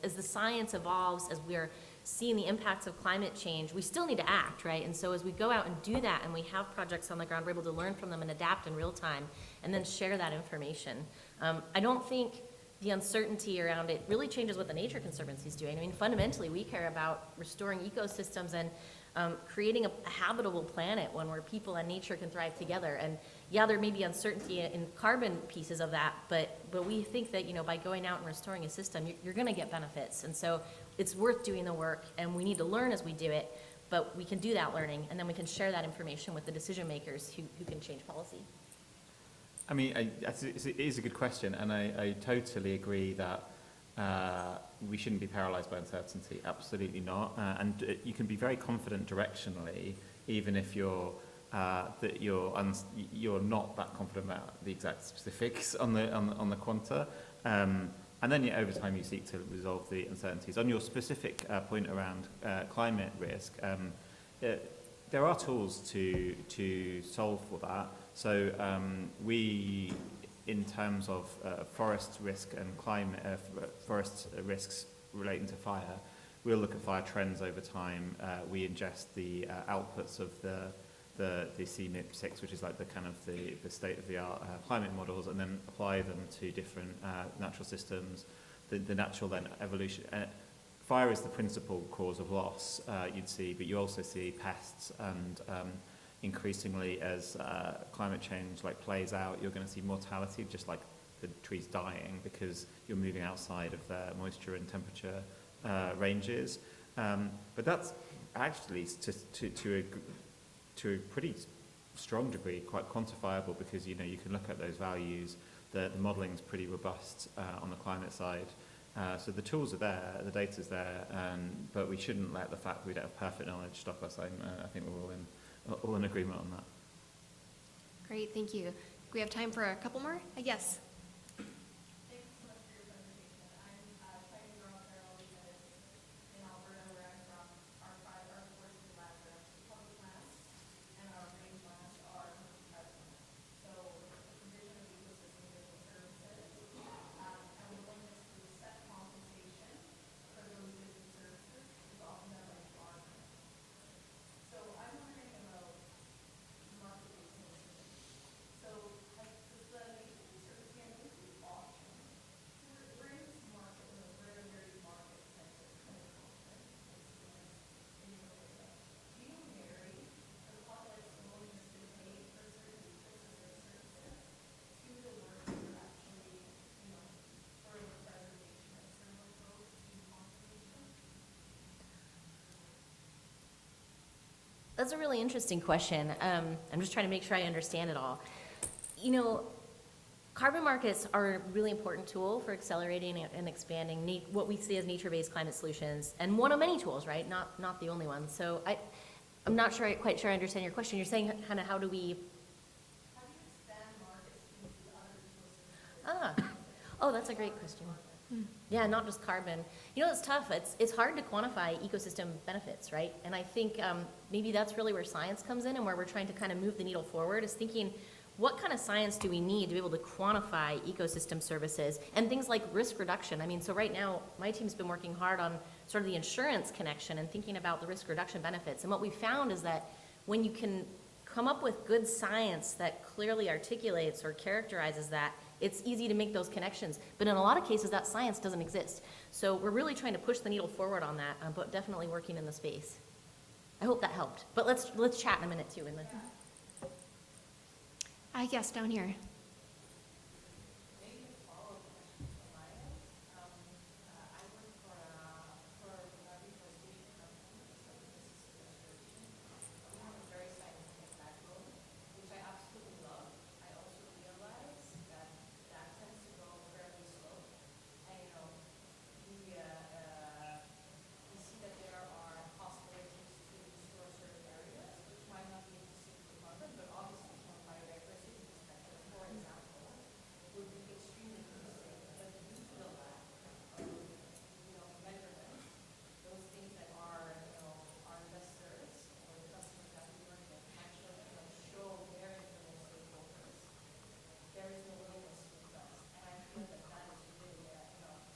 D: as the science evolves, as we're seeing the impacts of climate change, we still need to act, right? And so as we go out and do that and we have projects on the ground, we're able to learn from them and adapt in real time and then share that information. I don't think the uncertainty around it really changes what the Nature Conservancy is doing. I mean, fundamentally, we care about restoring ecosystems and creating a habitable planet, one where people and nature can thrive together. And yeah, there may be uncertainty in carbon pieces of that, but we think that by going out and restoring a system, you're going to get benefits. And so it's worth doing the work, and we need to learn as we do it, but we can do that learning, and then we can share that information with the decision makers who can change policy.
B: I mean, it is a good question, and I totally agree that we shouldn't be paralyzed by uncertainty. Absolutely not. And you can be very confident directionally, even if you're not that confident about the exact specifics on the quanta. And then over time you seek to resolve the uncertainties. On your specific point around climate risk, there are tools to solve for that. So we, in terms of forest risk and climate, forest risks relating to fire, we'll look at fire trends over time. We ingest the outputs of the CMIP6, which is like the kind of the state-of-the-art climate models, and then apply them to different natural systems. The natural then evolution. Fire is the principal cause of loss, you'd see, but you also see pests, and increasingly as climate change plays out, you're going to see mortality, just like the trees dying, because you're moving outside of their moisture and temperature ranges. But that's actually to a pretty strong degree quite quantifiable, because you can look at those values. The modelling is pretty robust on the climate side. So the tools are there, the data's there, but we shouldn't let the fact that we don't have perfect knowledge stop us. I think we're all in agreement on that.
A: Great, thank you. We have time for a couple more? Yes.
F: Thanks so much for your presentation. I'm trying to grow up there because in Alberta, where I'm from, our forestry lands are public lands, and our range lands are private lands. So the provision of ecosystem digital services and willingness to accept compensation for those goods and services is often done by farmers. So I'm wondering about market-based initiatives. So does the nature conservancy and this is auction? We're in this market with a very, very market-centered kind of concept. Do you marry the public's willingness to pay for certain pieces of services to the work that you're actually, for the preservation of some of those to conservation?
D: That's a really interesting question. I'm just trying to make sure I understand it all. Carbon markets are a really important tool for accelerating and expanding what we see as nature-based climate solutions, and one of many tools, right? Not the only one. So I'm not quite sure I understand your question. You're saying kind of how do we...
F: How do you expand markets into other ecosystems?
D: Oh, that's a great question. Yeah, not just carbon. It's tough. It's hard to quantify ecosystem benefits, right? And I think maybe that's really where science comes in, and where we're trying to kind of move the needle forward, is thinking, what kind of science do we need to be able to quantify ecosystem services and things like risk reduction? So right now, my team's been working hard on sort of the insurance connection and thinking about the risk reduction benefits. And what we found is that when you can come up with good science that clearly articulates or characterizes that, it's easy to make those connections. But in a lot of cases, that science doesn't exist. So we're really trying to push the needle forward on that, but definitely working in the space. I hope that helped. But let's chat in a minute, too.
A: Yes, down here.
F: Maybe a follow-up question from my end. I work for a reforestation company, so this is restoration. We have a very scientific backbone, which I absolutely love. I also realize that tends to go fairly slow. And we see that there are possibilities to restore certain areas, which might not be interesting for carbon, but obviously from a biodiversity perspective, for example, would be extremely interesting. But due to the lack of, measurements, those things that our investors or the customers that we work with actually show their internal stakeholders, there is no willingness to invest. And I feel that that is really a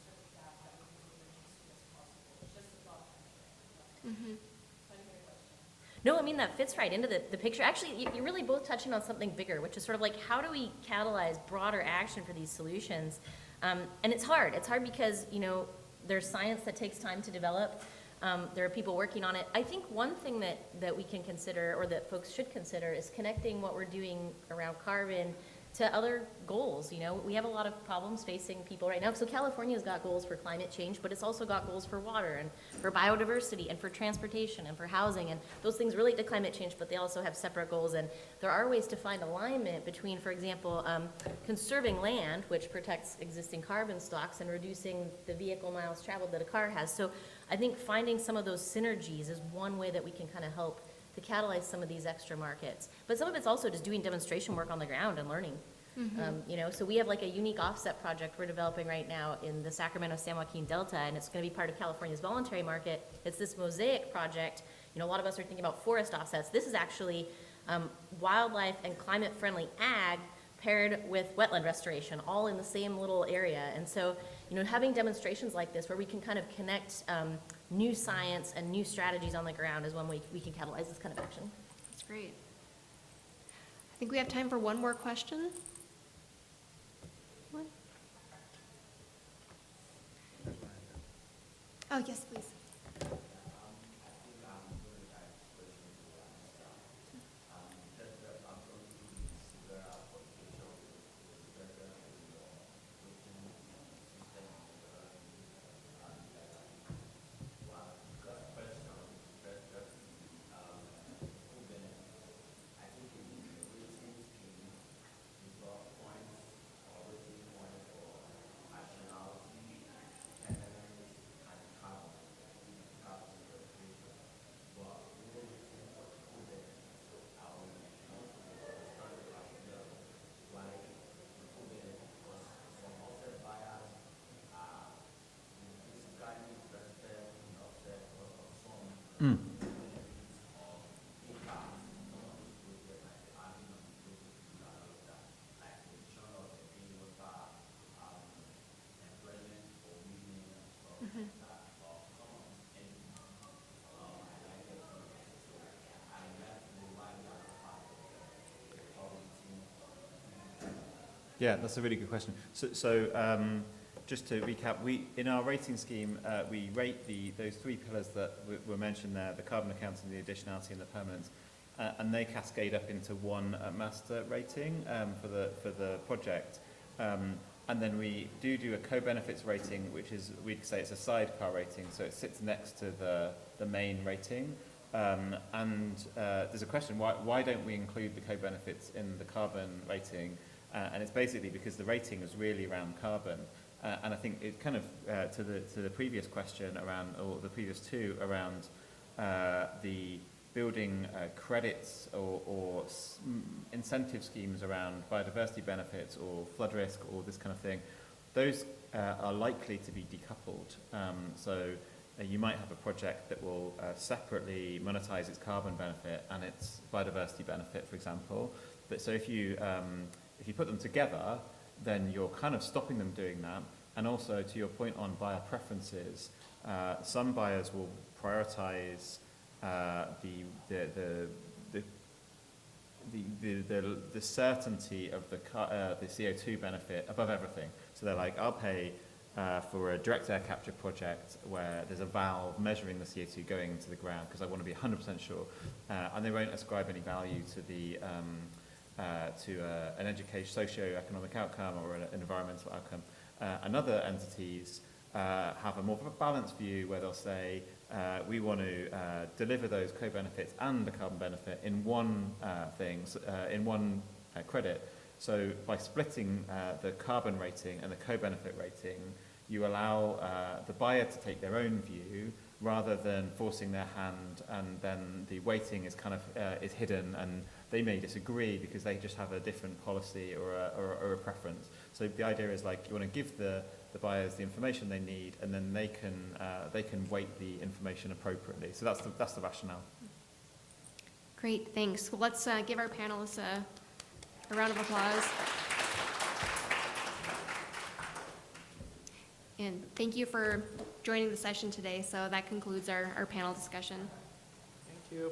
F: certain gap that we need to bridge as soon as possible. It's just a thought I'm sharing. Trying to get a question.
D: No, that fits right into the picture. Actually, you're really both touching on something bigger, which is sort of like, how do we catalyze broader action for these solutions? And it's hard. It's hard because, there's science that takes time to develop. There are people working on it. I think one thing that we can consider, or that folks should consider, is connecting what we're doing around carbon to other goals. We have a lot of problems facing people right now. So California's got goals for climate change, but it's also got goals for water and for biodiversity and for transportation and for housing. And those things relate to climate change, but they also have separate goals. And there are ways to find alignment between, for example, conserving land, which protects existing carbon stocks, and reducing the vehicle miles traveled that a car has. So I think finding some of those synergies is one way that we can kind of help to catalyze some of these extra markets. But some of it's also just doing demonstration work on the ground and learning. You know, so we have like a unique offset project we're developing right now in the Sacramento-San Joaquin Delta, and it's going to be part of California's voluntary market. It's this mosaic project. You know, a lot of us are thinking about forest offsets. This is actually wildlife and climate-friendly ag paired with wetland restoration, all in the same little area. And so, you know, having demonstrations like this where we can kind of connect new science and new strategies on the ground is when we can catalyze this kind of action.
A: That's great. I think we have time for one more question. What? Oh, yes, please.
B: Yeah, that's a really good question. So just to recap, in our rating scheme, we rate those three pillars that were mentioned there, the carbon accounting, the additionality, and the permanence, and they cascade up into one master rating for the project. And then we do a co-benefits rating, which is, we'd say it's a sidecar rating, so it sits next to the main rating. And there's a question, why don't we include the co-benefits in the carbon rating? And it's basically because the rating is really around carbon. And I think it kind of, to the previous question around, or the previous two, around the building credits or incentive schemes around biodiversity benefits or flood risk or this kind of thing, those are likely to be decoupled. So you might have a project that will separately monetize its carbon benefit and its biodiversity benefit, for example. But so if you put them together, then you're kind of stopping them doing that. And also, to your point on buyer preferences, some buyers will prioritize the certainty of the CO2 benefit above everything. So they're like, I'll pay for a direct air capture project where there's a valve measuring the CO2 going into the ground because I want to be 100% sure, and they won't ascribe any value to the an education, socio-economic outcome or an environmental outcome. And other entities have a more of a balanced view where they'll say, we want to deliver those co-benefits and the carbon benefit in one in one credit. So by splitting the carbon rating and the co-benefit rating, you allow the buyer to take their own view rather than forcing their hand, and then the weighting is kind of is hidden, and they may disagree because they just have a different policy or a preference. So the idea is like you want to give the buyers the information they need, and then they can weight the information appropriately. So that's the rationale.
A: Great, thanks. Well, let's give our panelists a round of applause. And thank you for joining the session today. So that concludes our panel discussion.
C: Thank you.